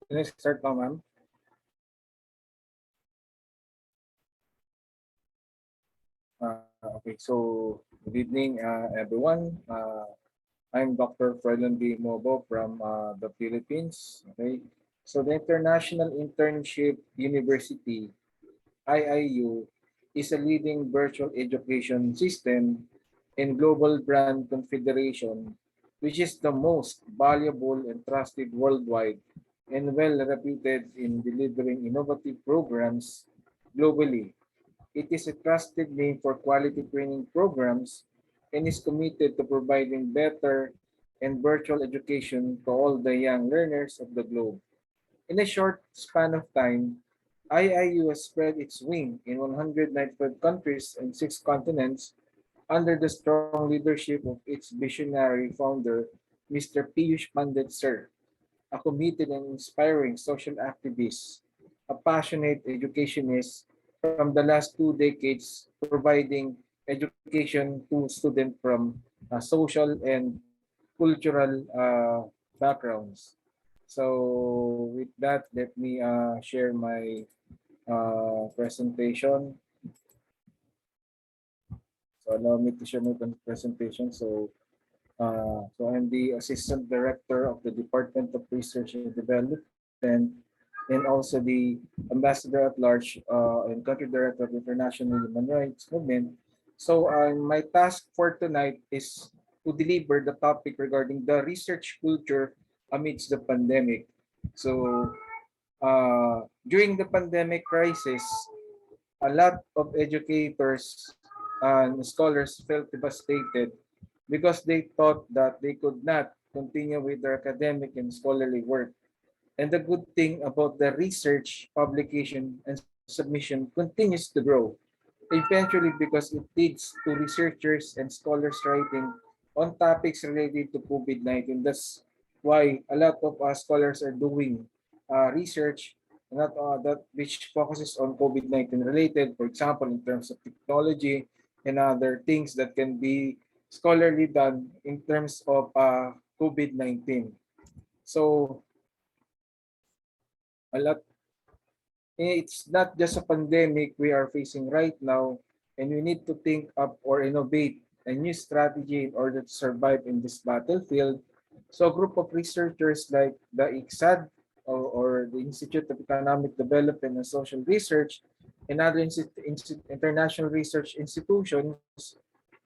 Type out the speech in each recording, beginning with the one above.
Can I start now, ma'am? Okay, so good evening, everyone. I'm Dr. Froilan Mobo from the Philippines. Okay, so the International Internship University (IIU) is a leading virtual education system and global brand confederation, which is the most valuable and trusted worldwide and well reputed in delivering innovative programs globally. It is a trusted name for quality training programs and is committed to providing better and virtual education to all the young learners of the globe. In a short span of time, IIU has spread its wing in 195 countries and 6 continents under the strong leadership of its visionary founder, Mr. Piyush Pandit Sir, a committed and inspiring social activist, a passionate educationist from the last 2 decades, providing education to students from social and cultural backgrounds. So with that, let me share my presentation. So allow me to share my presentation. So I'm the Assistant Director of the Department of Research and Development and also the Ambassador at Large and Country Director of the International Human Rights Movement. So my task for tonight is to deliver the topic regarding the research culture amidst the pandemic. So during the pandemic crisis, a lot of educators and scholars felt devastated because they thought that they could not continue with their academic and scholarly work. And the good thing about the research, publication, and submission continues to grow, eventually because it leads to researchers and scholars writing on topics related to COVID-19. That's why a lot of scholars are doing research not that which focuses on COVID-19 related, for example, in terms of technology and other things that can be scholarly done in terms of COVID-19. So a lot, it's not just a pandemic we are facing right now, and we need to think up or innovate a new strategy in order to survive in this battlefield. So a group of researchers like the ICSAD or the Institute of Economic Development and Social Research and other international research institutions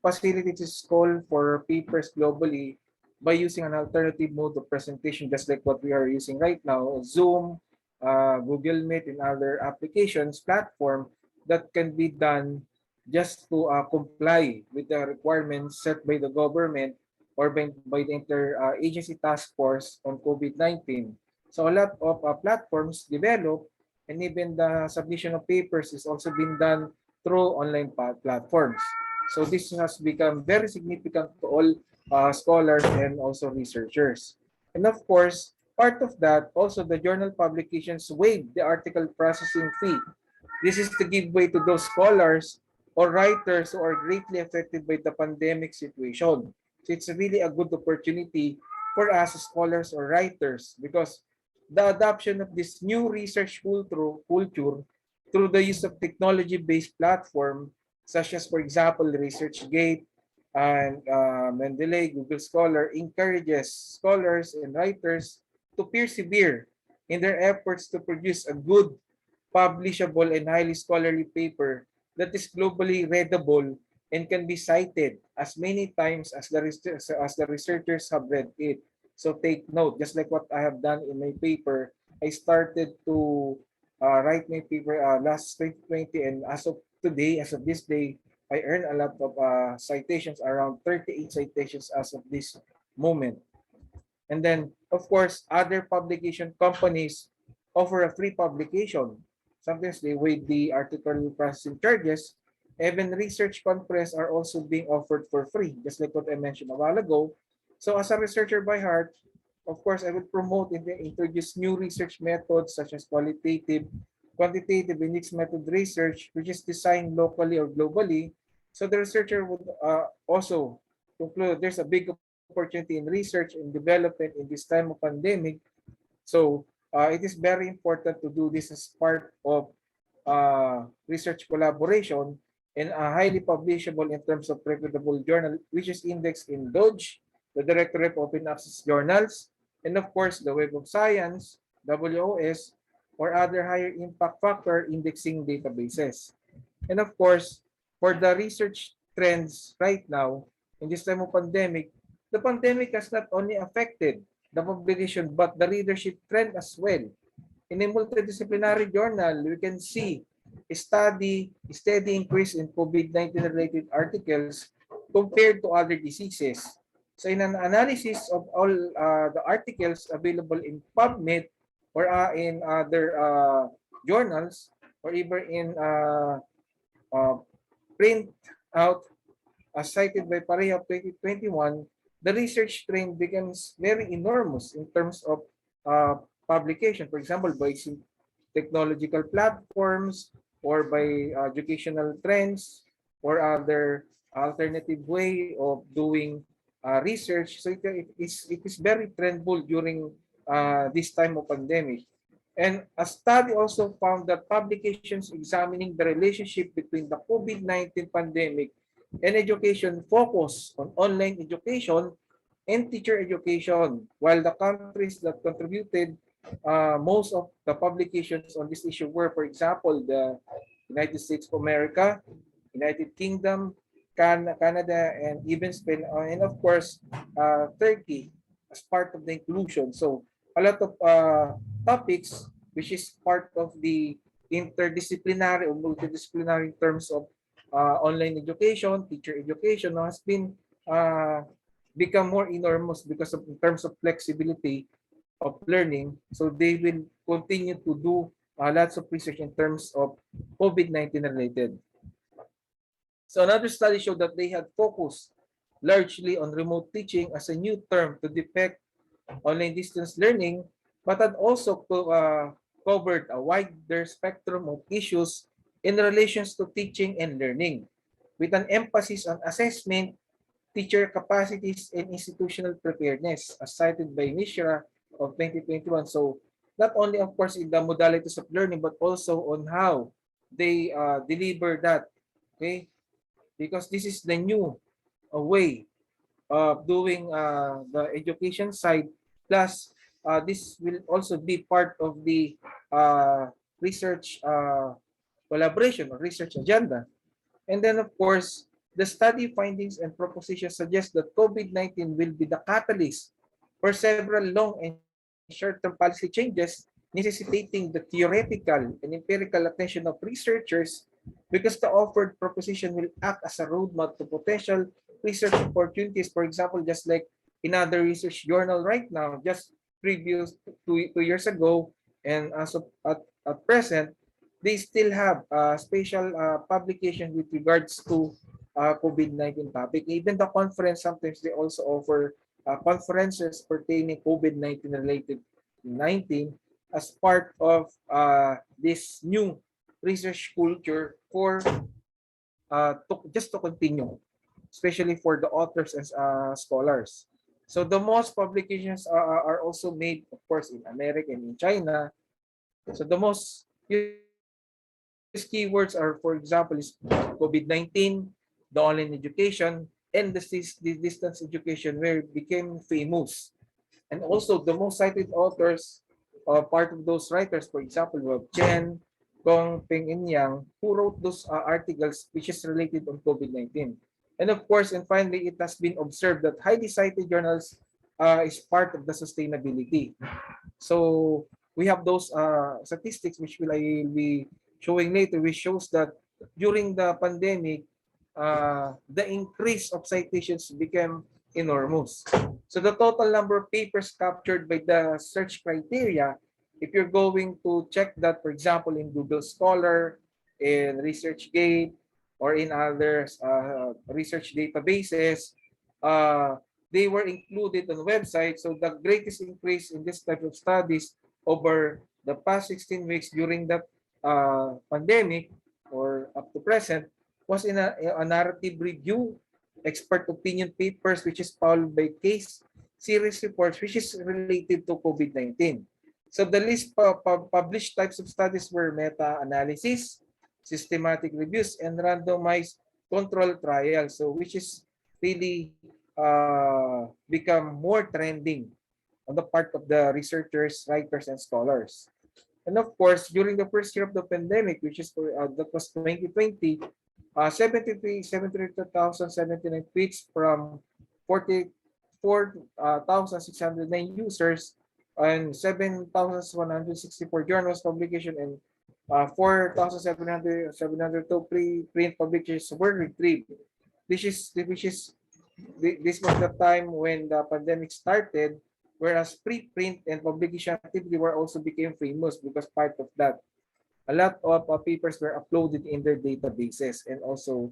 facilities is call for papers globally by using an alternative mode of presentation, just like what we are using right now, Zoom, Google Meet, and other applications, platform that can be done just to comply with the requirements set by the government or by the inter-agency task force on COVID-19. So a lot of platforms develop, and even the submission of papers is also being done through online platforms. So this has become very significant to all scholars and also researchers. And of course, part of that, also the journal publications waive the article processing fee. This is to give way to those scholars or writers who are greatly affected by the pandemic situation. So it's really a good opportunity for us scholars or writers because the adoption of this new research culture through the use of technology-based platform such as, for example, ResearchGate and Mendeley, Google Scholar, encourages scholars and writers to persevere in their efforts to produce a good, publishable, and highly scholarly paper that is globally readable and can be cited as many times as the researchers have read it. So take note, just like what I have done in my paper, I started to write my paper last 2020, and as of today, as of this day, I earned a lot of citations, around 38 citations as of this moment. And then, of course, other publication companies offer a free publication. Sometimes they waive the article processing charges. Even research conferences are also being offered for free, just like what I mentioned a while ago. So as a researcher by heart, of course, I will promote and introduce new research methods such as qualitative, quantitative, and mixed method research, which is designed locally or globally. So the researcher would also conclude there's a big opportunity in research and development in this time of pandemic. So it is very important to do this as part of research collaboration and highly publishable in terms of reputable journal, which is indexed in Dodge, the Directorate of Open Access Journals, and of course the Web of Science, WOS, or other higher impact factor indexing databases. And of course, for the research trends right now, in this time of pandemic, the pandemic has not only affected the publication but the readership trend as well. In a multidisciplinary journal, we can see a steady increase in COVID-19 related articles compared to other diseases. So in an analysis of all the articles available in PubMed or in other journals or even in uh, print out as cited by Parija of 2021, the research trend becomes very enormous in terms of uh, publication. For example, by technological platforms or by educational trends or other alternative way of doing research. So it is very trendful during this time of pandemic. And a study also found that publications examining the relationship between the COVID-19 pandemic and education focus on online education and teacher education, while the countries that contributed most of the publications on this issue were, for example, the United States of America, United Kingdom, Canada, and even Spain, and of course, Turkey as part of the inclusion. So a lot of topics which is part of the interdisciplinary or multidisciplinary in terms of online education, teacher education has been become more enormous because of in terms of flexibility of learning. So they will continue to do lots of research in terms of COVID-19 related. So another study showed that they had focused largely on remote teaching as a new term to depict online distance learning, but had also covered a wider spectrum of issues in relations to teaching and learning, with an emphasis on assessment, teacher capacities, and institutional preparedness, as cited by Mishra of 2021. So not only, of course, in the modalities of learning, but also on how they deliver that, okay? Because this is the new way of doing the education side. Plus, this will also be part of the research collaboration or research agenda. And then, of course, the study findings and propositions suggest that COVID-19 will be the catalyst for several long and short-term policy changes, necessitating the theoretical and empirical attention of researchers because the offered proposition will act as a roadmap to potential research opportunities. For example, just like in other research journal right now, just previous 2 years ago, and as of at present, they still have special publication with regards to COVID-19 topic. Even the conference, sometimes they also offer conferences pertaining COVID-19 related 19 as part of this new research culture for just to continue, especially for the authors and scholars. So the most publications are also made, of course, in America and in China. So the most used keywords are, for example, is COVID-19, the online education, and the distance education where it became famous. And also the most cited authors, part of those writers, for example, were Chen, Cong, Peng, and Yang, who wrote those articles which is related on COVID-19. And of course, and finally, it has been observed that highly cited journals is part of the sustainability. So we have those statistics which I will be showing later, which shows that during the pandemic, the increase of citations became enormous. So the total number of papers captured by the search criteria, if you're going to check that, for example, in Google Scholar, in ResearchGate, or in other research databases, uh, they were included on the website. So the greatest increase in this type of studies over the past 16 weeks during that pandemic or up to present was in a narrative review, expert opinion papers, which is followed by case series reports, which is related to COVID-19. So the least published types of studies were meta-analysis, systematic reviews, and randomized control trials. So which is really become more trending on the part of the researchers, writers, and scholars. And of course, during the first year of the pandemic, which is that was 2020, 72,079 tweets from 44,609 users and 7,164 journals publication and 4,702 pre-print publications were retrieved. This was the time when the pandemic started, whereas preprint and publication activity were also became famous because part of that, a lot of papers were uploaded in their databases and also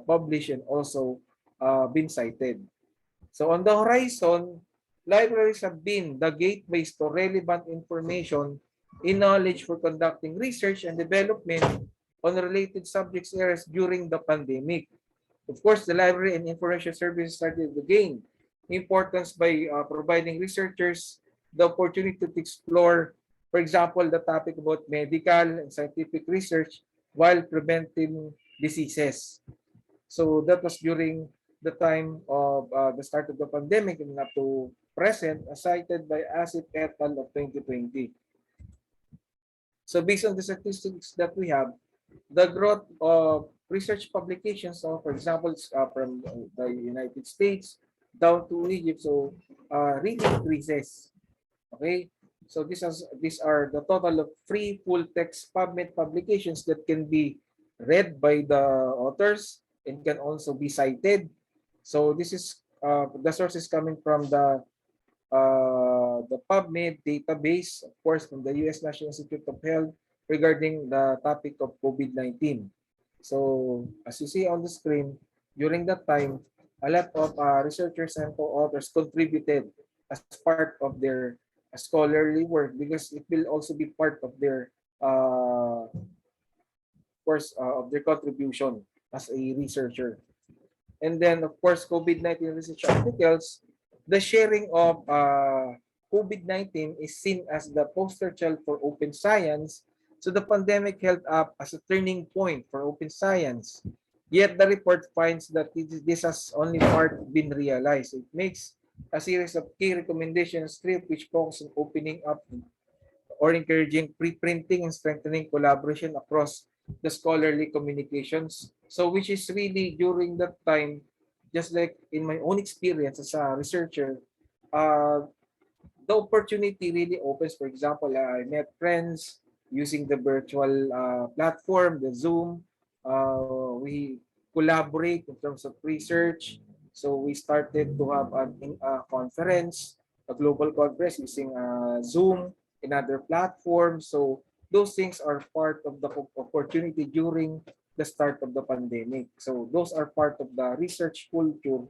published and also been cited. So on the horizon, libraries have been the gateways to relevant information in knowledge for conducting research and development on related subjects areas during the pandemic. Of course, the library and information services started to gain importance by providing researchers the opportunity to explore, for example, the topic about medical and scientific research while preventing diseases. So that was during the time of the start of the pandemic and up to present, as cited by Asif et al. Of 2020. So based on the statistics that we have, the growth of research publications, so for example, from the United States down to Egypt, so really increases. Okay, so these are the total of free full text PubMed publications that can be read by the authors and can also be cited. So this is the source is coming from the PubMed database, of course, from the U.S. National Institute of Health regarding the topic of COVID-19. So as you see on the screen, during that time, a lot of researchers and co-authors contributed as part of their scholarly work because it will also be part of their course of their contribution as a researcher. And then, of course, COVID-19 research articles, the sharing of COVID-19 is seen as the poster child for open science. So the pandemic held up as a turning point for open science. Yet the report finds that this has only part been realized. It makes a series of key recommendations, three of which focus on opening up or encouraging preprinting and strengthening collaboration across the scholarly communications. So which is really during that time, just like in my own experience as a researcher, uh, the opportunity really opens. For example, I met friends using the virtual platform, the Zoom. We collaborate in terms of research. So we started to have a conference, a global conference using Zoom and other platforms. So those things are part of the opportunity during the start of the pandemic. So those are part of the research culture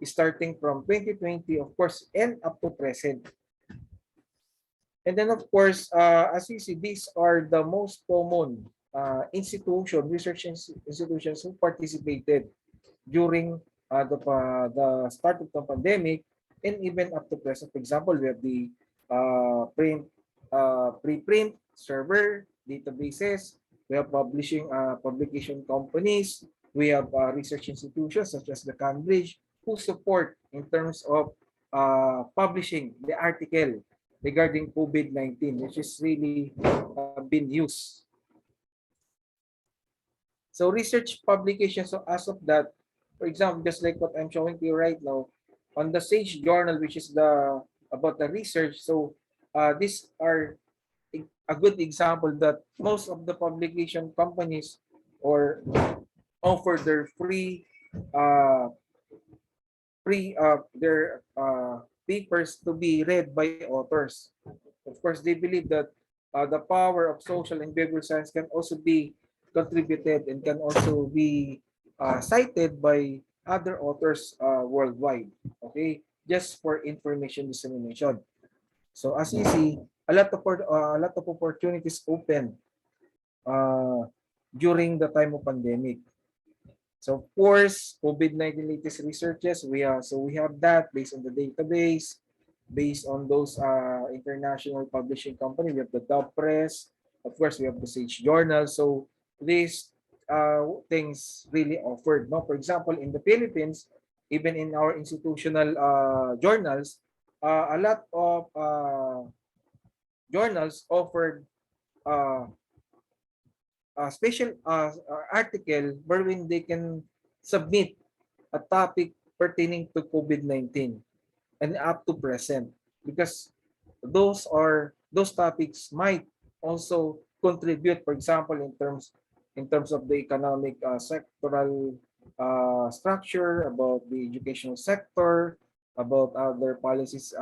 starting from 2020, of course, and up to present. And then, of course, as you see, these are the most common research institutions who participated during the start of the pandemic and even up to present. For example, we have the preprint server databases. We have publication companies. We have research institutions such as the Cambridge who support in terms of publishing the article regarding COVID-19, which is really been used. So research publications, so as of that, for example, just like what I'm showing to you right now, on the Sage Journal, which is the about the research, so these are a good example that most of the publication companies or offer their their papers to be read by authors. Of course, they believe that the power of social and behavioral science can also be contributed and can also be cited by other authors worldwide. Okay, just for information dissemination. So as you see, a lot of opportunities open uh, during the time of pandemic. So of course, COVID-19 latest researches, we have that based on the database. based on those international publishing company. We have the Dove Press, of course, we have the Sage Journal. So these things really offered. No, for example, in the Philippines, even in our institutional journals, a lot of journals offered uh, a special article wherein they can submit a topic pertaining to COVID-19 and up to present, because those topics might also contribute, for example, in terms of the economic sectoral structure, about the educational sector, about other policies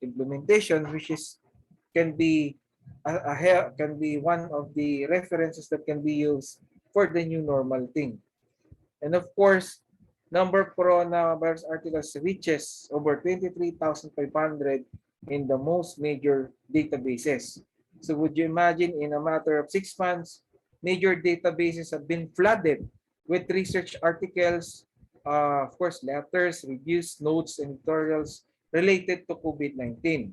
implementation, which is can be can be one of the references that can be used for the new normal thing. And of course, number of coronavirus articles reaches over 23,500 in the most major databases. So would you imagine, in a matter of 6 months, major databases have been flooded with research articles, of course, letters, reviews, notes, and editorials related to COVID-19.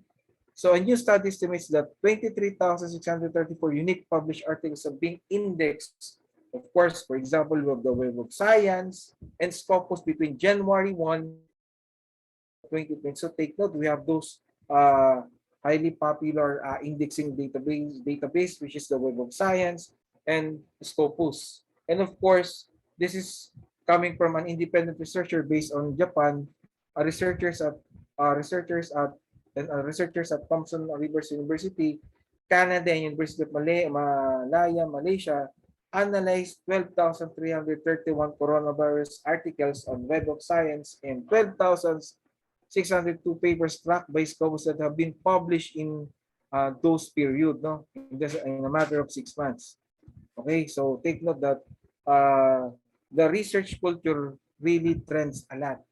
So a new study estimates that 23,634 unique published articles have been indexed. Of course, for example, we have the Web of Science and Scopus between January 1 to 2020. So take note, we have those highly popular indexing database, which is the Web of Science and Scopus. And of course, this is coming from an independent researcher based on Japan, researchers at researchers at Thompson Rivers University, Canada, and University of Malaya, Malaysia, analyzed 12,331 coronavirus articles on Web of Science and 12,602 papers tracked by scopes that have been published in those period, no, in a matter of 6 months. Okay, so take note that the research culture really trends a lot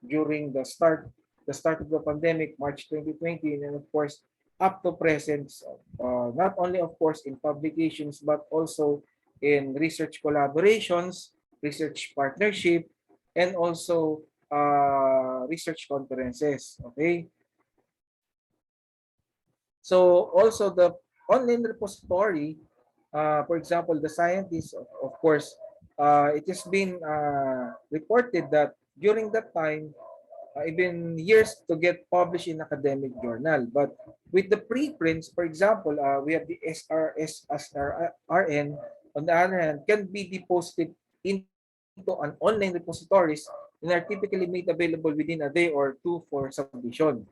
during the start of the pandemic, March 2020, and of course, up to present, not only of course in publications, but also in research collaborations, research partnership, and also research conferences. Okay. So also the online repository, for example, the scientists, of course, it has been reported that during that time, even years to get published in academic journal. But with the preprints, for example, we have the SRN, on the other hand, can be deposited into an online repositories and are typically made available within a day or two for submission.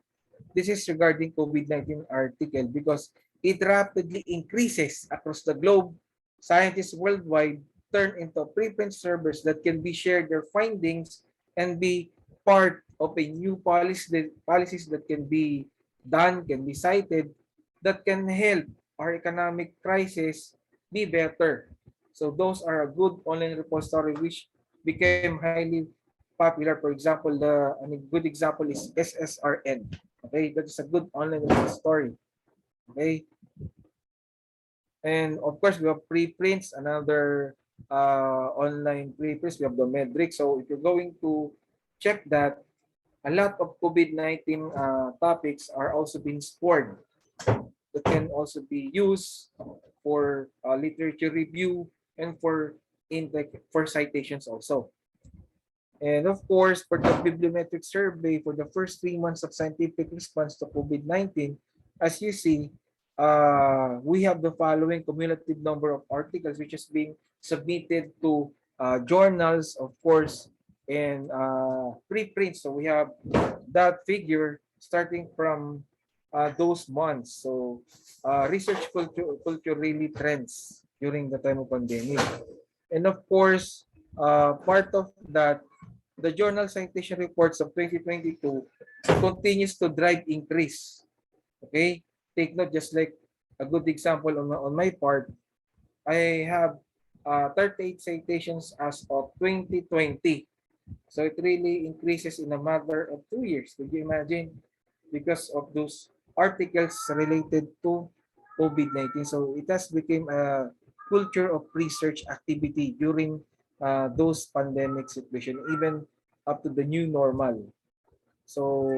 This is regarding COVID-19 article because it rapidly increases across the globe. Scientists worldwide turn into preprint servers that can be shared their findings and be part of a new policies that can be done, can be cited, that can help our economic crisis be better. So those are a good online repository which became highly popular. For example, a good example is SSRN. Okay, that is a good online repository. Okay, and of course we have preprints, another online preprints. We have the Medric. So if you're going to check that, a lot of COVID-19 topics are also being stored that can also be used for literature review and for for citations also. And of course, for the bibliometric survey for the first 3 months of scientific response to COVID-19, as you see, we have the following cumulative number of articles which is being submitted to journals, of course, and preprint. So we have that figure starting from those months. So research culture really trends during the time of pandemic. And of course, part of that, the journal citation reports of 2022 continues to drive increase. Okay, take note, just like a good example on my part, I have 38 citations as of 2020. So it really increases in a matter of 2 years. Could you imagine? Because of those articles related to COVID-19. So it has become a culture of research activity during those pandemic situation, even up to the new normal. So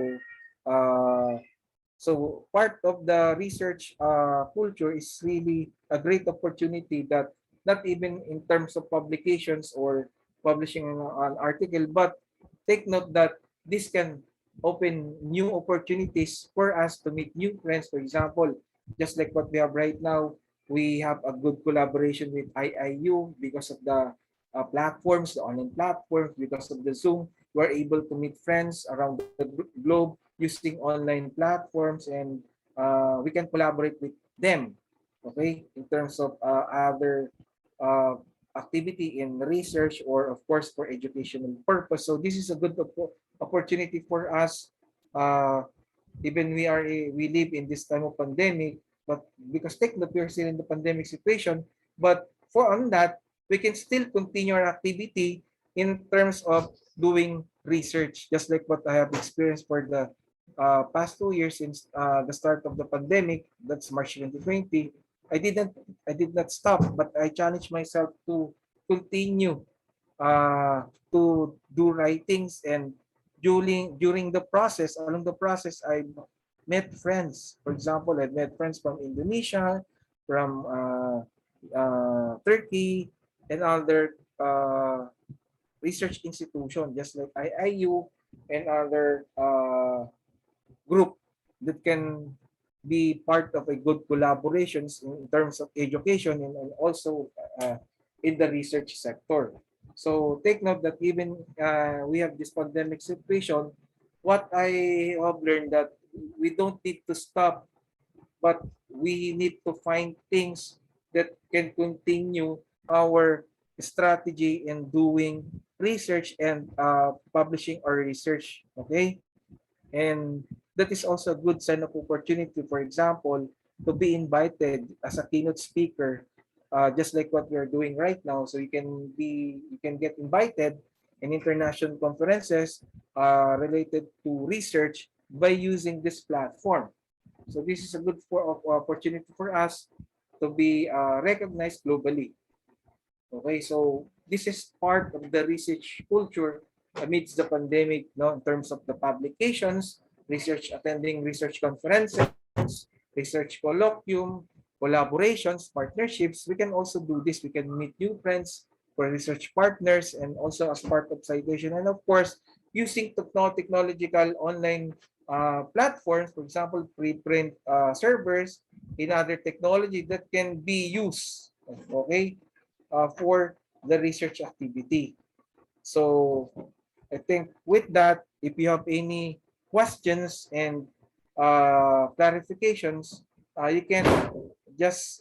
So part of the research culture is really a great opportunity that not even in terms of publications or publishing an article, but take note that this can open new opportunities for us to meet new friends. For example, just like what we have right now, we have a good collaboration with IIU because of the platforms, the online platforms, because of the Zoom. We're able to meet friends around the globe using online platforms, and we can collaborate with them, okay, in terms of other uh, activity in research or of course for educational purpose. So this is a good opportunity for us. Even we live in this time of pandemic, but because technically we're still in the pandemic situation, but for on that we can still continue our activity in terms of doing research, just like what I have experienced for the past 2 years since the start of the pandemic. That's March 2020. I didn't I did not stop, but I challenged myself to continue uh, to do writings, and during the process, along the process, I met friends. For example, I met friends from Indonesia, from Turkey, and other research institution, just like IIU and other group that can be part of a good collaborations in terms of education, and also uh, in the research sector. So take note that even we have this pandemic situation, what I have learned that we don't need to stop, but we need to find things that can continue our strategy in doing research and publishing our research. Okay, and that is also a good sign of opportunity. For example, to be invited as a keynote speaker, just like what we are doing right now. So you can get invited in international conferences related to research by using this platform. So this is a good opportunity for us to be recognized globally. Okay, so this is part of the research culture amidst the pandemic, no, in terms of the publications, research, attending research conferences, research colloquium, collaborations, partnerships. We can also do this. We can meet new friends for research partners and also as part of citation. And of course, using technological online platforms, for example, preprint servers, in other technology that can be used, okay, for the research activity. So I think with that, if you have any questions and clarifications, you can just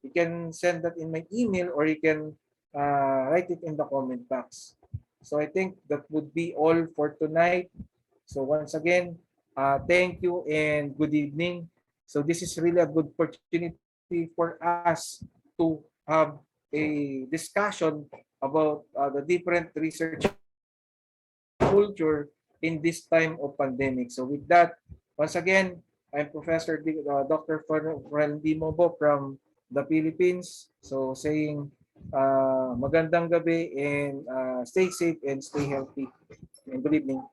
you can send that in my email, or you can write it in the comment box. So I think that would be all for tonight. So once again, thank you and good evening. So this is really a good opportunity for us to have a discussion about the different research culture in this time of pandemic. So with that, once again, I'm Professor Dr. Froilan Mobo from the Philippines. So saying magandang gabi, and stay safe and stay healthy. And good evening.